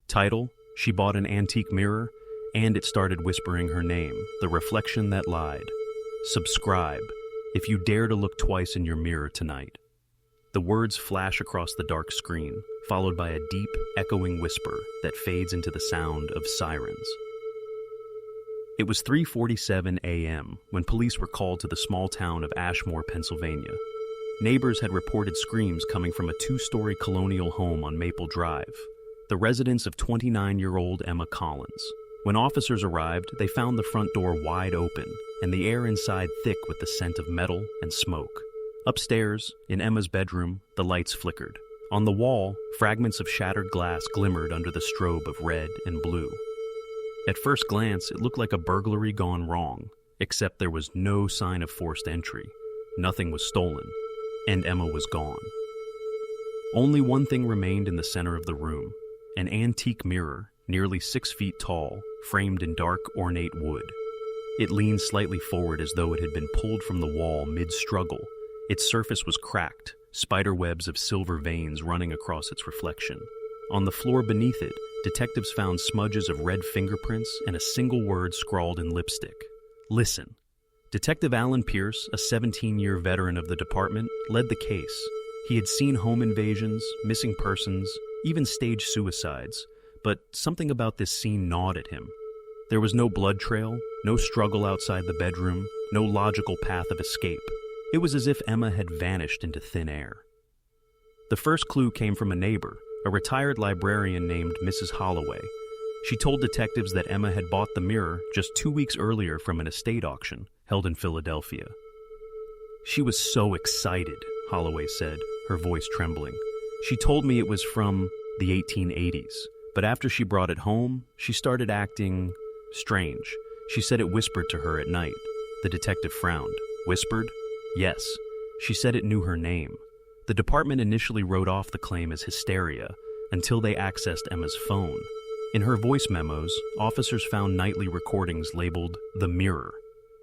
Title: She bought an antique mirror, and it started whispering her name, the reflection that lied. Subscribe if you dare to look twice in your mirror tonight. The words flash across the dark screen, followed by a deep, echoing whisper that fades into the sound of sirens. It was 3:47 a.m. when police were called to the small town of Ashmore, Pennsylvania. Neighbors had reported screams coming from a two-story colonial home on Maple Drive, the residence of 29-year-old Emma Collins. When officers arrived, they found the front door wide open and the air inside thick with the scent of metal and smoke. Upstairs, in Emma's bedroom, the lights flickered. On the wall, fragments of shattered glass glimmered under the strobe of red and blue. At first glance, it looked like a burglary gone wrong, except there was no sign of forced entry. Nothing was stolen, and Emma was gone. Only one thing remained in the center of the room: an antique mirror, nearly 6 feet tall, framed in dark, ornate wood. It leaned slightly forward as though it had been pulled from the wall mid-struggle. Its surface was cracked, spider webs of silver veins running across its reflection. On the floor beneath it, detectives found smudges of red fingerprints and a single word scrawled in lipstick: listen. Detective Alan Pierce, a 17-year veteran of the department, led the case. He had seen home invasions, missing persons, even staged suicides, but something about this scene gnawed at him. There was no blood trail, no struggle outside the bedroom, no logical path of escape. It was as if Emma had vanished into thin air. The first clue came from a neighbor, a retired librarian named Mrs. Holloway. She told detectives that Emma had bought the mirror just 2 weeks earlier from an estate auction held in Philadelphia. She was so excited, Holloway said, her voice trembling. She told me it was from the 1880s, but after she brought it home, she started acting strange. She said it whispered to her at night. The detective frowned. Whispered? Yes. She said it knew her name. The department initially wrote off the claim as hysteria until they accessed Emma's phone. In her voice memos, officers found nightly recordings labeled "The Mirror."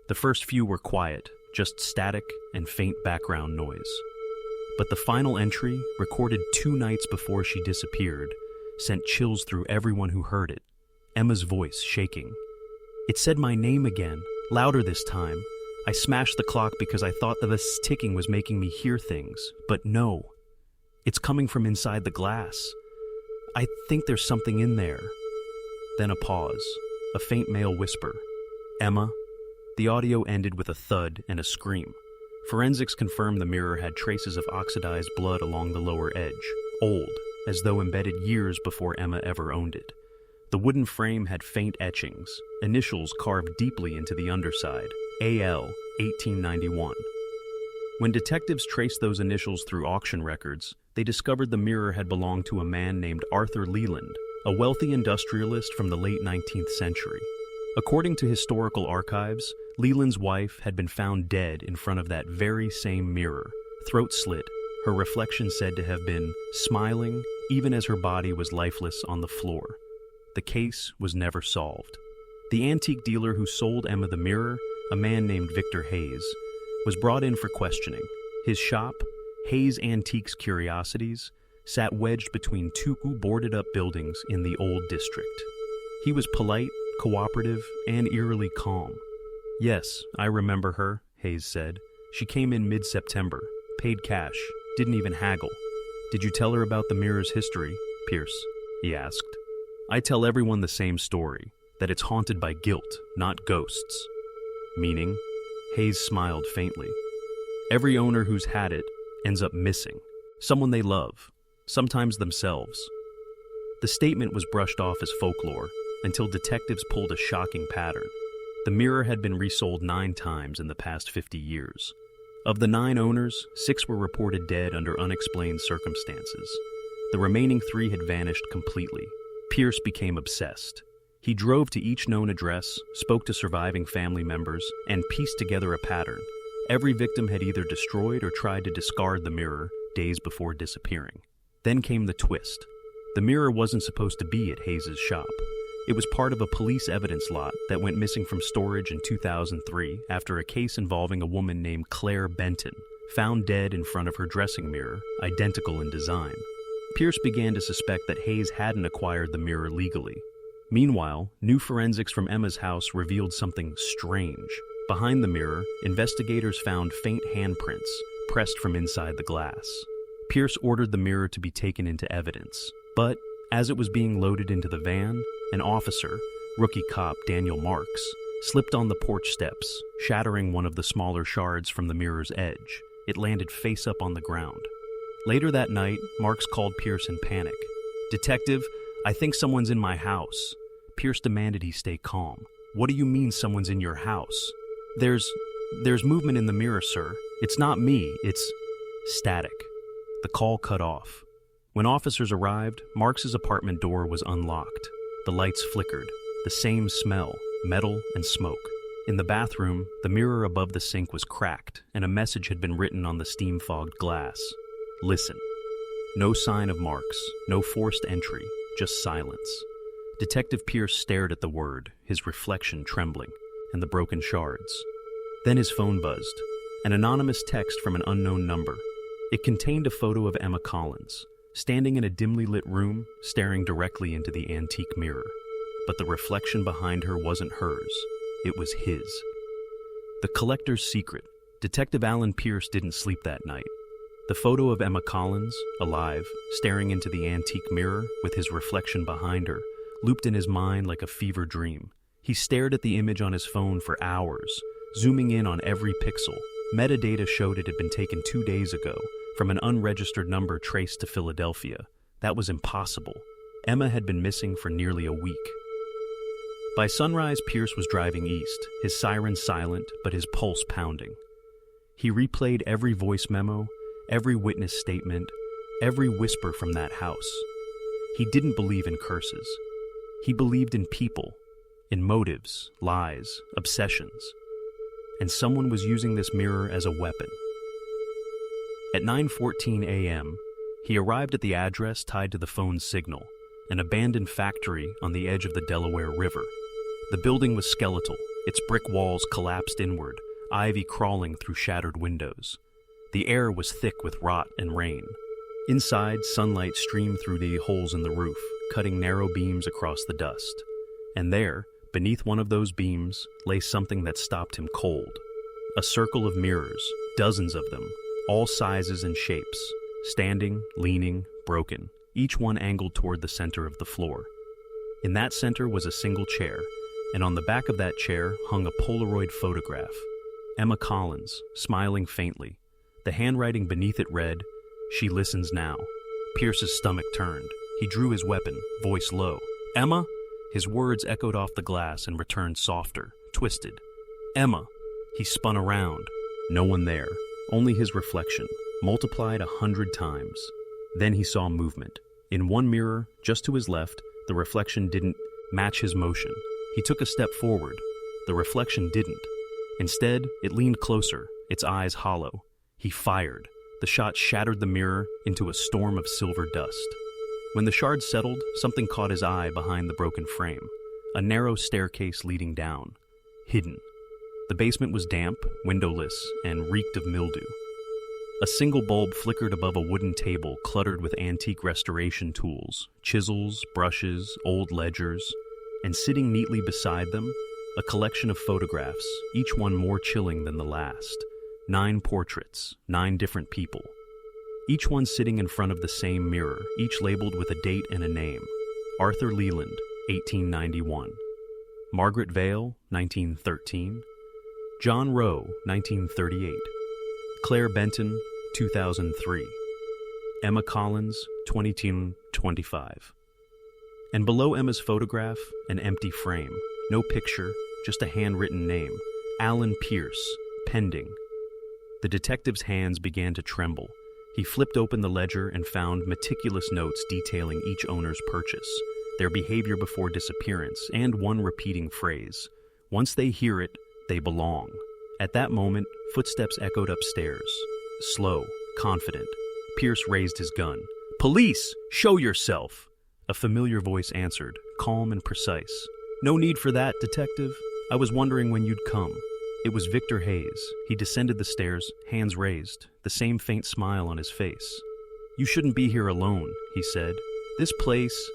The first few were quiet, just static and faint background noise. But the final entry, recorded 2 nights before she disappeared, sent chills through everyone who heard it. Emma's voice shaking. It said my name again, louder this time. I smashed the clock because I thought that this ticking was making me hear things, but no. It's coming from inside the glass. I think there's something in there. Then a pause, a faint male whisper. Emma? The audio ended with a thud and a scream. Forensics confirmed the mirror had traces of oxidized blood along the lower edge, old, as though embedded years before Emma ever owned it. The wooden frame had faint etchings, initials carved deeply into the underside, AL 1891. When detectives traced those initials through auction records, they discovered the mirror had belonged to a man named Arthur Leland, a wealthy industrialist from the late 19th century. According to historical archives, Leland's wife had been found dead in front of that very same mirror, throat slit, her reflection said to have been smiling even as her body was lifeless on the floor. The case was never solved. The antique dealer who sold Emma the mirror, a man named Victor Hayes, was brought in for questioning. His shop, Hayes Antiques Curiosities, sat wedged between 2 boarded-up buildings in the old district. He was polite, cooperative, and eerily calm. Yes, I remember her, Hayes said. She came in mid-September, paid cash, didn't even haggle. Did you tell her about the mirror's history, Pierce? He asked. I tell everyone the same story, that it's haunted by guilt, not ghosts. Meaning? Hayes smiled faintly. Every owner who's had it ends up missing. Someone they love, sometimes themselves. The statement was brushed off as folklore until detectives pulled a shocking pattern. The mirror had been resold 9 times in the past 50 years. Of the 9 owners, 6 were reported dead under unexplained circumstances. The remaining 3 had vanished completely. Pierce became obsessed. He drove to each known address, spoke to surviving family members, and pieced together a pattern. Every victim had either destroyed or tried to discard the mirror days before disappearing. Then came the twist. The mirror wasn't supposed to be at Hayes' shop. It was part of a police evidence lot that went missing from storage in 2003 after a case involving a woman named Claire Benton, found dead in front of her dressing mirror, identical in design. Pierce began to suspect that Hayes hadn't acquired the mirror legally. Meanwhile, new forensics from Emma's house revealed something strange. Behind the mirror, investigators found faint handprints pressed from inside the glass. Pierce ordered the mirror to be taken into evidence, but as it was being loaded into the van, an officer, rookie cop Daniel Marks, slipped on the porch steps, shattering one of the smaller shards from the mirror's edge. It landed face up on the ground. Later that night, Marks called Pierce in panic. "Detective, I think someone's in my house." Pierce demanded he stay calm. "What do you mean someone's in your house?" There's movement in the mirror, sir. It's not me, it's static." The call cut off. When officers arrived, Marks's apartment door was unlocked. The lights flickered. The same smell, metal and smoke. In the bathroom, the mirror above the sink was cracked, and a message had been written on the steam-fogged glass. "Listen." No sign of Marks, no forced entry, just silence. Detective Pierce stared at the word, his reflection trembling, and the broken shards. Then his phone buzzed. An anonymous text from an unknown number. It contained a photo of Emma Collins, standing in a dimly lit room, staring directly into the antique mirror. But the reflection behind her wasn't hers. It was his. The collector's secret. Detective Alan Pierce didn't sleep that night. The photo of Emma Collins, alive, staring into the antique mirror with his reflection behind her, looped in his mind like a fever dream. He stared at the image on his phone for hours, zooming in on every pixel. Metadata showed it had been taken 2 days ago, from an unregistered number traced to Philadelphia. That was impossible. Emma had been missing for nearly a week. By sunrise, Pierce was driving east, his siren silent, but his pulse pounding. He replayed every voice memo, every witness statement, every whisper from that house. He didn't believe in curses. He believed in people, in motives, lies, obsessions. And someone was using this mirror as a weapon. At 9:14 a.m., he arrived at the address tied to the phone's signal, an abandoned factory on the edge of the Delaware River. The building was skeletal, its brick walls collapsed inward, ivy crawling through shattered windows. The air was thick with rot and rain. Inside, sunlight streamed through the holes in the roof, cutting narrow beams across the dust. And there, beneath one of those beams, lay something that stopped him cold. A circle of mirrors, dozens of them, all sizes and shapes, standing, leaning, broken, each one angled toward the center of the floor. In that center was a single chair, and on the back of that chair hung a Polaroid photograph. Emma Collins, smiling faintly. The handwriting beneath it read, "She listens now." Pierce's stomach turned. He drew his weapon, voice low. "Emma?" His words echoed off the glass and returned softer, twisted. "Emma." He spun around. No one there. Only his reflection, multiplied 100 times. Then he saw movement. In one mirror, just to his left, the reflection didn't match his motion. He took a step forward. The reflection didn't. Instead, it leaned closer, its eyes hollow. He fired. The shot shattered the mirror into a storm of silver dust. When the shards settled, something caught his eye behind the broken frame. A narrow staircase leading down. Hidden. The basement was damp, windowless, and reeked of mildew. A single bulb flickered above a wooden table cluttered with antique restoration tools, chisels, brushes, old ledgers, and sitting neatly beside them, a collection of photographs, each one more chilling than the last. 9 portraits, 9 different people. Each one sitting in front of the same mirror, each labeled with a date and a name. Arthur Leland, 1891. Margaret Vale, 1913. John Rowe, 1938. Claire Benton, 2003. Emma Collins, 2225. And below Emma's photograph, an empty frame. No picture, just a handwritten name. Alan Pierce, pending. The detective's hands began to tremble. He flipped open the ledger and found meticulous notes detailing each owner's purchase, their behavior before disappearance, and one repeating phrase. Once they hear it, they belong. At that moment, footsteps echoed upstairs. Slow, confident. Pierce raised his gun. "Police! Show yourself!" A familiar voice answered, calm and precise. "No need for that, detective. I was wondering when you'd come." It was Victor Hayes. He descended the stairs, hands raised, the same faint smile on his face. You shouldn't be here alone, he said. This place,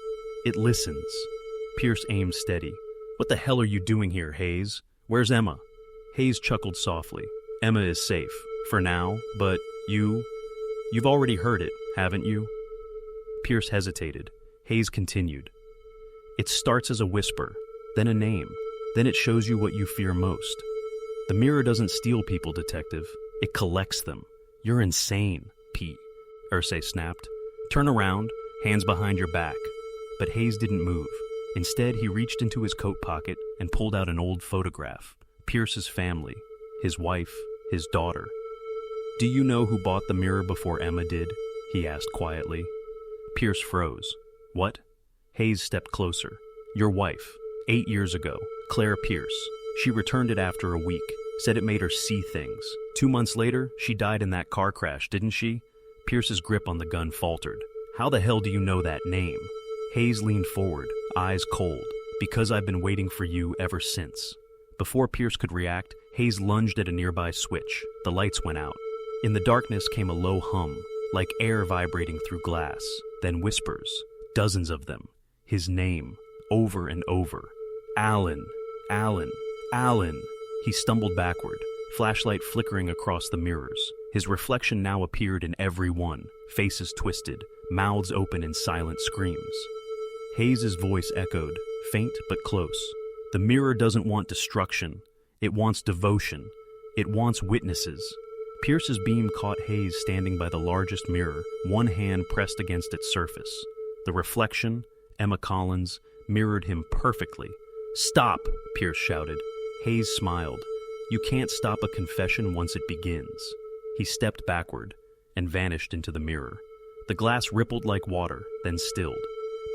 it listens. Pierce aimed steady. What the hell are you doing here, Hayes? Where's Emma? Hayes chuckled softly. Emma is safe, for now, but you've already heard it, haven't you? Pierce hesitated. Hayes continued. It starts as a whisper, then a name, then it shows you what you fear most. The mirror doesn't steal people, Detective. It collects them. You're insane, Pete, Irsay snapped. Turn around, hands behind your back. But Hayes didn't move. Instead, he reached into his coat pocket and pulled out an old photograph. Pierce's family, his wife, his daughter. Do you know who bought the mirror before Emma did? He asked quietly. Pierce froze. What? Hayes stepped closer. Your wife, 8 years ago, Claire Pierce. She returned it after a week, said it made her see things. 2 months later, she died in that car crash, didn't she? Pierce's grip on the gun faltered. How the hell do you know that name? Hayes leaned forward, eyes cold. Because I've been waiting for you ever since. Before Pierce could react, Hayes lunged at a nearby switch. The lights went out. In the darkness came a low hum, like air vibrating through glass. Then whispers, dozens of them. His name, over and over. Alan, Alan, Alan. He stumbled backward, flashlight flickering across the mirrors. His reflection now appeared in every one, faces twisted, mouths open in silent screams. Hayes's voice echoed, faint but close. The mirror doesn't want destruction. It wants devotion. It wants witnesses. Pierce's beam caught Hayes standing by the largest mirror, one hand pressed against its surface. The reflection, Emma Collins, mirrored him perfectly. Stop, Pierce shouted. Hayes smiled. You can't stop a confession once it begins. He stepped backward and vanished into the mirror. The glass rippled like water, then stilled.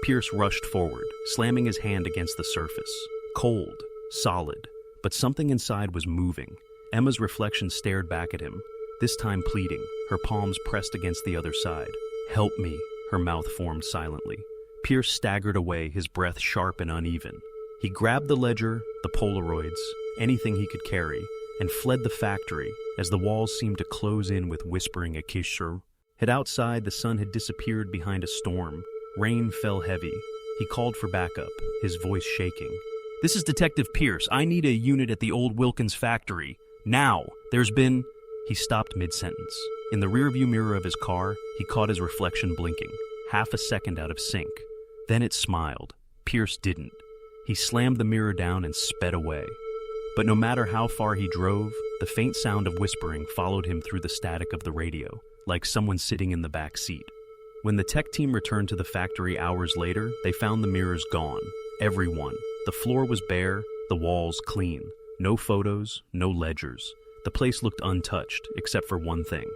Pierce rushed forward, slamming his hand against the surface. Cold, solid, but something inside was moving. Emma's reflection stared back at him, this time pleading, her palms pressed against the other side. Help me, her mouth formed silently. Pierce staggered away, his breath sharp and uneven. He grabbed the ledger, the Polaroids, anything he could carry, and fled the factory as the walls seemed to close in with whispering Akishur. Outside, the sun had disappeared behind a storm. Rain fell heavy. He called for backup, his voice shaking. This is Detective Pierce. I need a unit at the old Wilkins factory. Now! There's been... He stopped mid-sentence. In the rearview mirror of his car, he caught his reflection blinking, half a second out of sync. Then it smiled. Pierce didn't. He slammed the mirror down and sped away. But no matter how far he drove, the faint sound of whispering followed him through the static of the radio, like someone sitting in the back seat. When the tech team returned to the factory hours later, they found the mirrors gone. Every one. The floor was bare, the walls clean. No photos, no ledgers. The place looked untouched, except for one thing.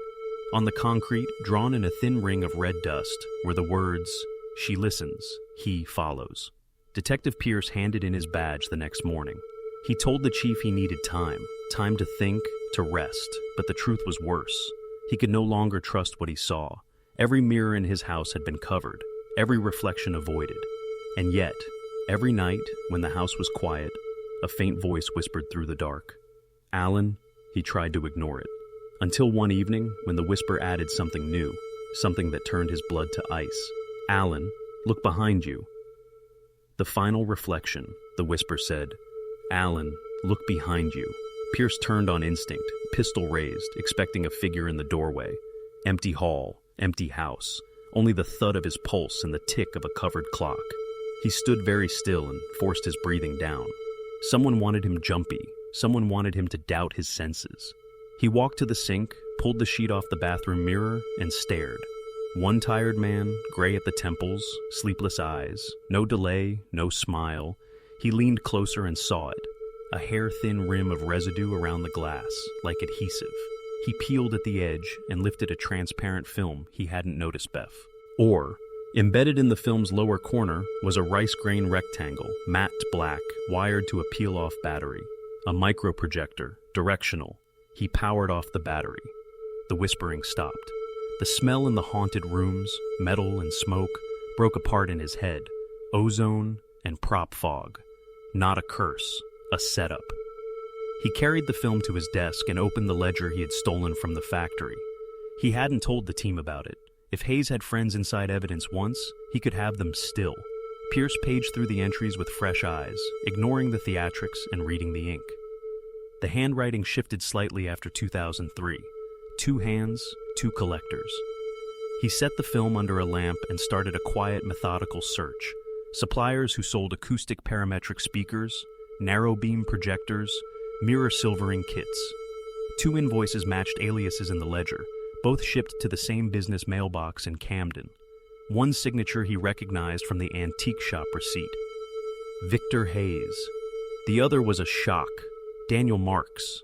On the concrete, drawn in a thin ring of red dust, were the words, "She listens, he follows." Detective Pierce handed in his badge the next morning. He told the chief he needed time to think, to rest, but the truth was worse. He could no longer trust what he saw. Every mirror in his house had been covered, every reflection avoided. And yet, every night, when the house was quiet, a faint voice whispered through the dark. Alan, he tried to ignore it. Until one evening, when the whisper added something new, something that turned his blood to ice. Alan, look behind you. The final reflection, the whisper said. Alan, look behind you. Pierce turned on instinct, pistol raised, expecting a figure in the doorway. Empty hall, empty house, only the thud of his pulse and the tick of a covered clock. He stood very still and forced his breathing down. Someone wanted him jumpy. Someone wanted him to doubt his senses. He walked to the sink, pulled the sheet off the bathroom mirror, and stared. One tired man, gray at the temples, sleepless eyes, no delay, no smile. He leaned closer and saw it. A hair-thin rim of residue around the glass, like adhesive. He peeled at the edge and lifted a transparent film he hadn't noticed Beth. Or, embedded in the film's lower corner was a rice grain rectangle, matte black, wired to a peel-off battery. A microprojector, directional. He powered off the battery. The whispering stopped. The smell in the haunted rooms, metal and smoke, broke apart in his head. Ozone and prop fog. Not a curse, a setup. He carried the film to his desk and opened the ledger he had stolen from the factory. He hadn't told the team about it. If Hayes had friends inside evidence once, he could have them still. Pierce paged through the entries with fresh eyes, ignoring the theatrics and reading the ink. The handwriting shifted slightly after 2003. 2 hands, 2 collectors. He set the film under a lamp and started a quiet, methodical search. Suppliers who sold acoustic parametric speakers, narrow beam projectors, mirror silvering kits. 2 invoices matched aliases in the ledger, both shipped to the same business mailbox in Camden. One signature he recognized from the antique shop receipt. Victor Hayes. The other was a shock. Daniel Marks.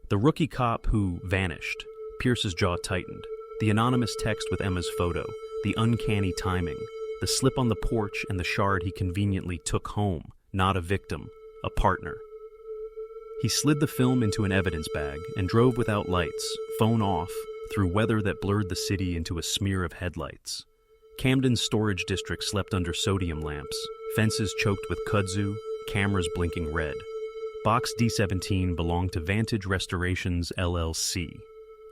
The rookie cop who vanished. Pierce's jaw tightened. The anonymous text with Emma's photo. The uncanny timing. The slip on the porch and the shard he conveniently took home. Not a victim, a partner. He slid the film into an evidence bag and drove without lights, phone off, through weather that blurred the city into a smear of headlights. Camden's storage district slept under sodium lamps, fences choked with kudzu, cameras blinking red. Box D17 belonged to Vantage Restorations, LLC.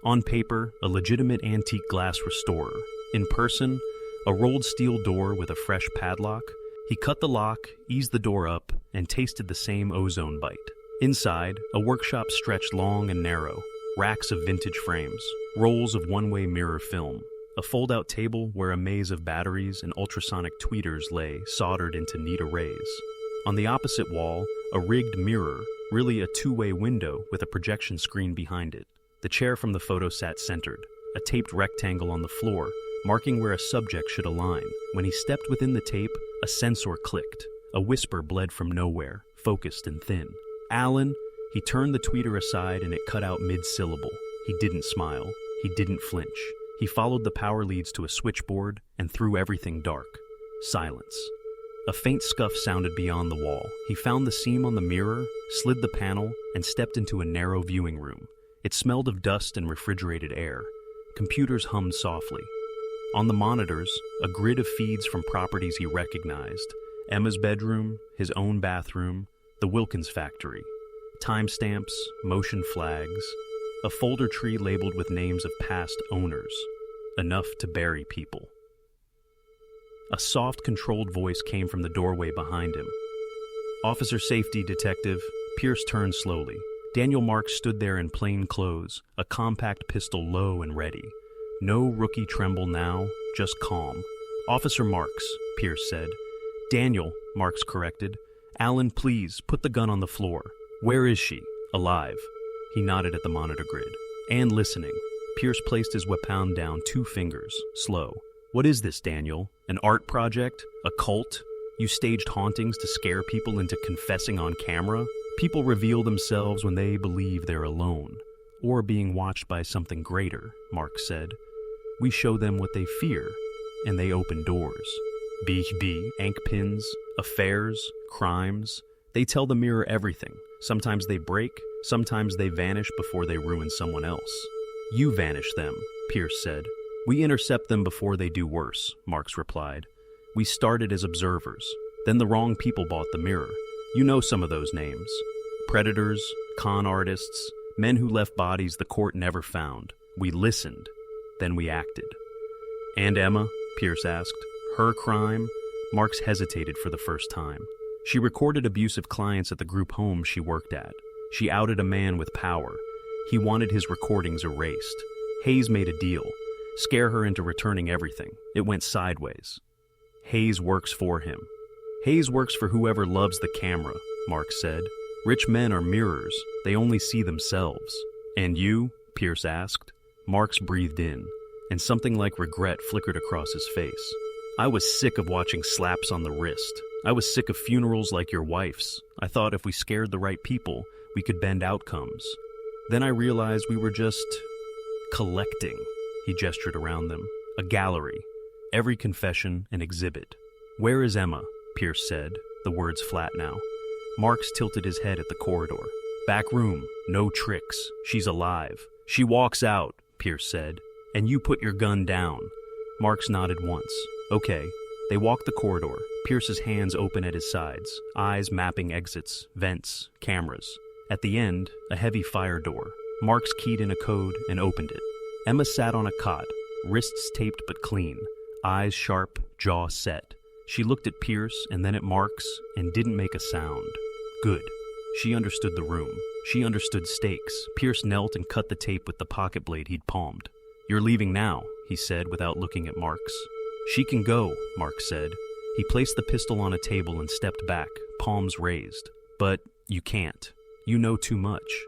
On paper, a legitimate antique glass restorer. In person, a rolled steel door with a fresh padlock. He cut the lock, eased the door up, and tasted the same ozone bite. Inside, a workshop stretched long and narrow. Racks of vintage frames, rolls of one-way mirror film, a fold-out table where a maze of batteries and ultrasonic tweeters lay, soldered into neat arrays. On the opposite wall, a rigged mirror, really a 2-way window with a projection screen behind it. The chair from the photo sat centered, a taped rectangle on the floor, marking where a subject should align. When he stepped within the tape, a sensor clicked. A whisper bled from nowhere, focused and thin. Alan. He turned the tweeter aside and it cut out mid-syllable. He didn't smile. He didn't flinch. He followed the power leads to a switchboard and threw everything dark. Silence. A faint scuff sounded beyond the wall. He found the seam on the mirror, slid the panel, and stepped into a narrow viewing room. It smelled of dust and refrigerated air. Computers hummed softly. On the monitors, a grid of feeds from properties he recognized. Emma's bedroom, his own bathroom, the Wilkins factory. Timestamps, motion flags, a folder tree labeled with names of past owners, enough to bury people. A soft, controlled voice came from the doorway behind him. Officer Safety, Detective. Pierce turned slowly. Daniel Marks stood there in plain clothes, a compact pistol low and ready. No rookie tremble now, just calm. Officer Marks, Pierce said. Daniel, Marks corrected. Alan, please, put the gun on the floor. Where is she? Alive. He nodded at the monitor grid. And listening. Pierce placed his weapon down 2 fingers, slow. What is this, Daniel? An art project? A cult? You staged hauntings to scare people into confessing on camera? People reveal themselves when they believe they're alone, or being watched by something greater, Mark said. We show them what they fear, and they open doors. Ank pins, affairs, crimes. They tell the mirror everything. Sometimes they break, sometimes they vanish before they ruin someone else. You vanish them, Pierce said. We intercept them before they do worse, Marks replied. We started as observers. Then the wrong people bought the mirror. You know some of those names. Predators, con artists, men who left bodies the court never found. We listened. Then we acted. And Emma? Pierce asked. Her crime? Marks hesitated for the first time. She recorded abusive clients at the group home she worked at. She outed a man with power. He wanted his recordings erased. Hayes made a deal. Scare her into returning everything. It went sideways. Hayes works for him. Hayes works for whoever loves the camera, Mark said. Rich men are mirrors. They only see themselves. And you? Pierce asked. Marks breathed in, and something like regret flickered across his face. I was sick of watching slaps on the wrist. I was sick of funerals like your wife's. I thought if we scared the right people, we could bend outcomes. Then I realized we were just collecting. He gestured around them. A gallery. Every confession an exhibit. Where is Emma? Pierce said, the words flat now. Marks tilted his head at the corridor. Back room. No tricks. She's alive. She walks out, Pierce said. And you put your gun down. Marks nodded once. Okay. They walked the corridor, Pierce's hands open at his sides, eyes mapping exits, vents, cameras. At the end, a heavy fire door. Marks keyed in a code and opened it. Emma sat on a cot, wrists taped but clean, eyes sharp, jaw set. She looked at Pierce and then at Marks and didn't make a sound. Good. She understood the room. She understood stakes. Pierce knelt and cut the tape with the pocket blade he'd palmed. "You're leaving now," he said without looking at Marks. "She can go," Marks said. He placed the pistol on a table and stepped back, palms raised. "But you can't. You know too much."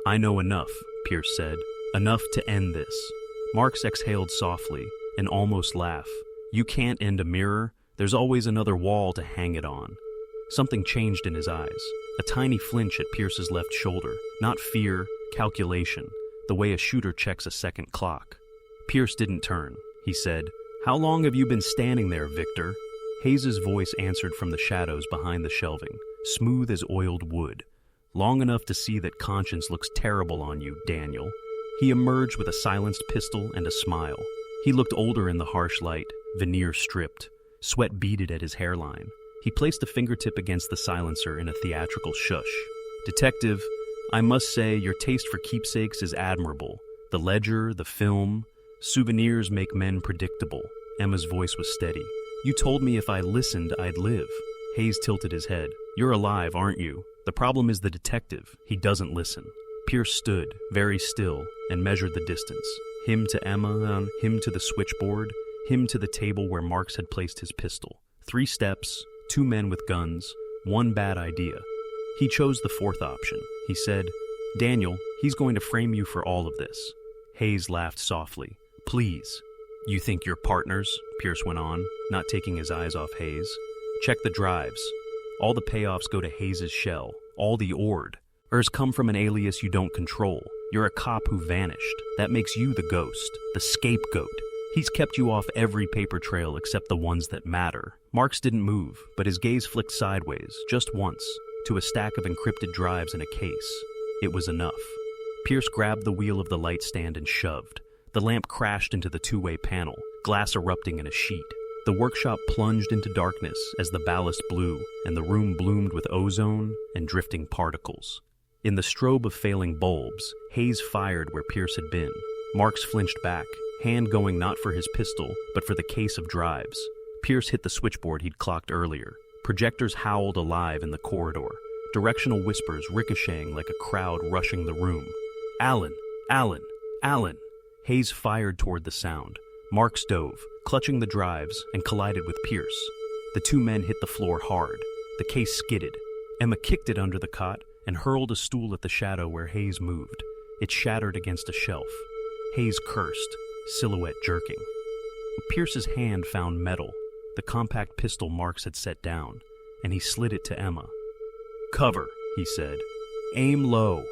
"I know enough," Pierce said. "Enough to end this." Marks exhaled softly, an almost laugh. "You can't end a mirror. There's always another wall to hang it on." Something changed in his eyes. A tiny flinch at Pierce's left shoulder. Not fear, calculation, the way a shooter checks a second clock. Pierce didn't turn. He said, "How long have you been standing there, Victor?" Hayes's voice answered from the shadows behind the shelving, smooth as oiled wood. "Long enough to see that conscience looks terrible on you, Daniel." He emerged with a silenced pistol and a smile. He looked older in the harsh light, veneer stripped, sweat beaded at his hairline. He placed a fingertip against the silencer in a theatrical shush. "Detective, I must say your taste for keepsakes is admirable. The ledger, the film, souvenirs make men predictable." Emma's voice was steady. "You told me if I listened, I'd live." Hayes tilted his head. "You're alive, aren't you? The problem is the detective. He doesn't listen." Pierce stood, very still, and measured the distance. Him to Emma, him to the switchboard, him to the table where Marks had placed his pistol. 3 steps, 2 men with guns, 1 bad idea. He chose the 4th option. He said, "Daniel, he's going to frame you for all of this." Hayes laughed softly. "Please." "You think you're partners?" Pierce went on, not taking his eyes off Hayes. "Check the drives. All the payoffs go to Hayes's shell. All the ord. Hers come from an alias you don't control. You're a cop who vanished. That makes you the ghost, the scapegoat. He's kept you off every paper trail except the ones that matter." Marks didn't move, but his gaze flicked sideways, just once, to a stack of encrypted drives in a case. It was enough. Pierce grabbed the wheel of the light stand and shoved. The lamp crashed into the 2-way panel, glass erupting in a sheet. The workshop plunged into darkness as the ballast blew, and the room bloomed with ozone and drifting particles. In the strobe of failing bulbs, Hayes fired where Pierce had been. Marks flinched back, hand going not for his pistol, but for the case of drives. Pierce hit the switchboard he'd clocked earlier. Projectors howled alive in the corridor, directional whispers ricocheting like a crowd rushing the room. "Allen! Allen! Allen!" Hayes fired toward the sound. Marks dove, clutching the drives, and collided with Pierce. The 2 men hit the floor hard. The case skidded. Emma kicked it under the cot and hurled a stool at the shadow where Hayes moved. It shattered against a shelf. Hayes cursed, silhouette jerking. Pierce's hand found metal, the compact pistol Marks had set down, and he slid it to Emma. "Cover," he said. "Aim low."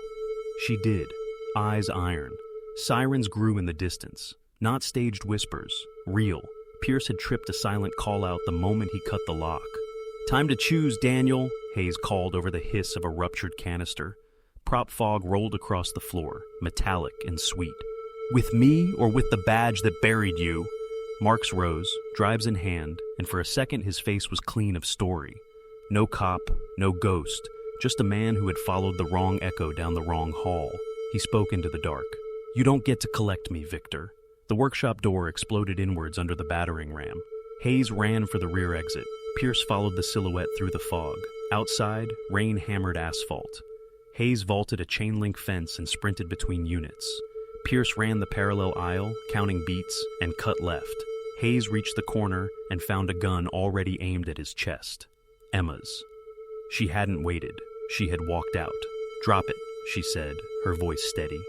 She did, eyes iron. Sirens grew in the distance, not staged whispers, real. Pierce had tripped a silent call-out the moment he cut the lock. "Time to choose, Daniel," Hayes called over the hiss of a ruptured canister. Prop fog rolled across the floor, metallic and sweet. "With me or with the badge that buried you?" Marks rose, drives in hand, and for a second his face was clean of story. No cop, no ghost, just a man who had followed the wrong echo down the wrong hall. He spoke into the dark. "You don't get to collect me, Victor." The workshop door exploded inwards under the battering ram. Hayes ran for the rear exit. Pierce followed the silhouette through the fog. Outside, rain hammered asphalt. Hayes vaulted a chain-link fence and sprinted between units. Pierce ran the parallel aisle, counting beats, and cut left. Hayes reached the corner and found a gun already aimed at his chest. Emma's. She hadn't waited. She had walked out. "Drop it," she said, her voice steady.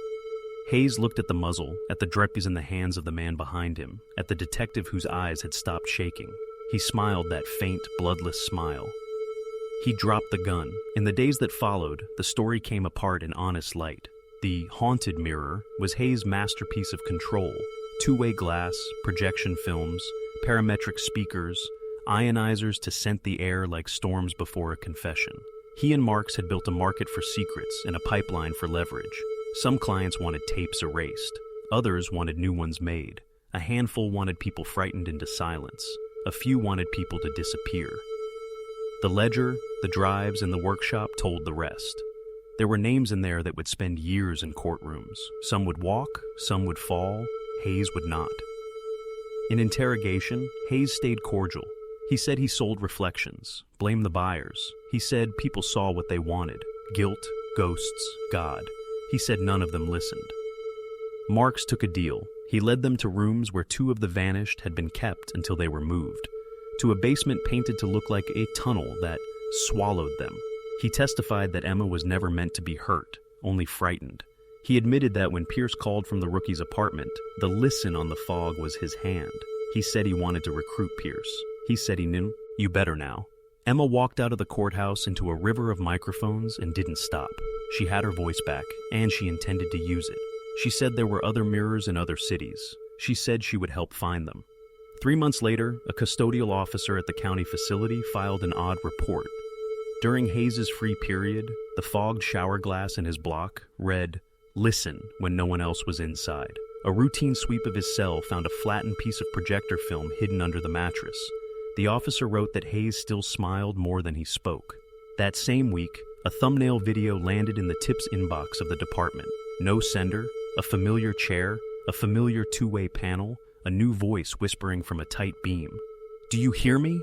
Hayes looked at the muzzle, at the draperies in the hands of the man behind him, at the detective whose eyes had stopped shaking. He smiled that faint, bloodless smile. He dropped the gun. In the days that followed, the story came apart in honest light. The haunted mirror was Hayes' masterpiece of control. Two-way glass, projection films, parametric speakers, ionizers to scent the air like storms before a confession. He and Marks had built a market for secrets and a pipeline for leverage. Some clients wanted tapes erased. Others wanted new ones made. A handful wanted people frightened into silence. A few wanted people to disappear. The ledger, the drives, and the workshop told the rest. There were names in there that would spend years in courtrooms. Some would walk, some would fall, Hayes would not. In interrogation, Hayes stayed cordial. He said he sold reflections, blamed the buyers. He said people saw what they wanted: guilt, ghosts, God. He said none of them listened. Marks took a deal. He led them to rooms where 2 of the vanished had been kept until they were moved, to a basement painted to look like a tunnel that swallowed them. He testified that Emma was never meant to be hurt, only frightened. He admitted that when Pierce called from the rookie's apartment, the listen on the fog was his hand. He said he wanted to recruit Pierce. He said he knew. You better now. Emma walked out of the courthouse into a river of microphones and didn't stop. She had her voice back, and she intended to use it. She said there were other mirrors in other cities. She said she would help find them. 3 months later, a custodial officer at the county facility filed an odd report. During Hayes' free period, the fogged shower glass in his block read, "Listen," when no one else was inside. A routine sweep of his cell found a flattened piece of projector film hidden under the mattress. The officer wrote that Hayes still smiled more than he spoke. That same week, a thumbnail video landed in the tips inbox of the department. No sender, a familiar chair, a familiar two-way panel, a new voice whispering from a tight beam. "Do you hear me?"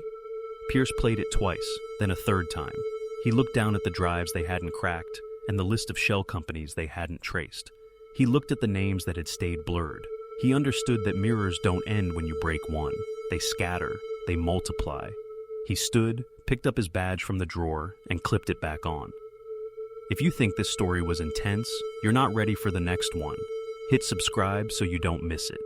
Pierce played it twice, then a third time. He looked down at the drives they hadn't cracked and the list of shell companies they hadn't traced. He looked at the names that had stayed blurred. He understood that mirrors don't end when you break one. They scatter, they multiply. He stood, picked up his badge from the drawer, and clipped it back on. If you think this story was intense, you're not ready for the next one. Hit subscribe so you don't miss it.